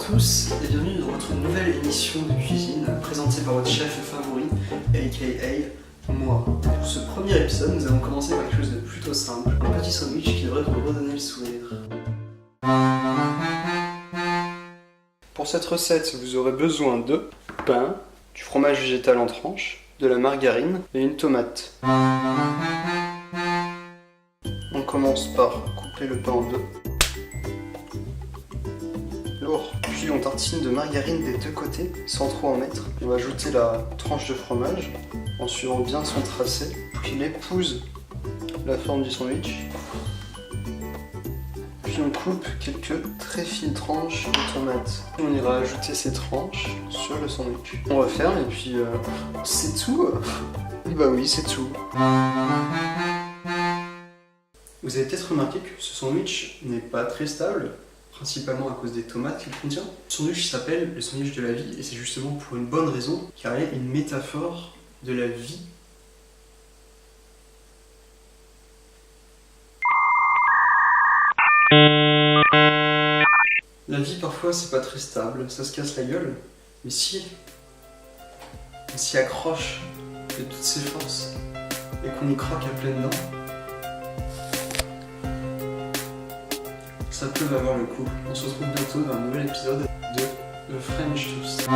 tous et bienvenue dans votre nouvelle émission de cuisine présentée par votre chef favori, aka moi. Pour ce premier épisode, nous allons commencer par quelque chose de plutôt simple, un petit sandwich qui devrait vous redonner le sourire. Pour cette recette, vous aurez besoin de pain, du fromage végétal en tranches, de la margarine et une tomate. On commence par couper le pain en deux. Lourd. Puis on tartine de margarine des deux côtés, sans trop en mettre. On va ajouter la tranche de fromage, en suivant bien son tracé. Puis il épouse la forme du sandwich. Puis on coupe quelques très fines tranches de tomates. On ira ajouter ces tranches sur le sandwich. On referme et puis c'est tout. Bah oui, c'est tout. Vous avez peut-être remarqué que ce sandwich n'est pas très stable, principalement à cause des tomates qu'il contient. Ce sandwich s'appelle le sandwich de la vie et c'est justement pour une bonne raison, car il est une métaphore de la vie. La vie parfois c'est pas très stable, ça se casse la gueule, mais si on s'y accroche de toutes ses forces et qu'on y croque à pleines dents, ça peut valoir le coup. On se retrouve bientôt dans un nouvel épisode de The French Toast.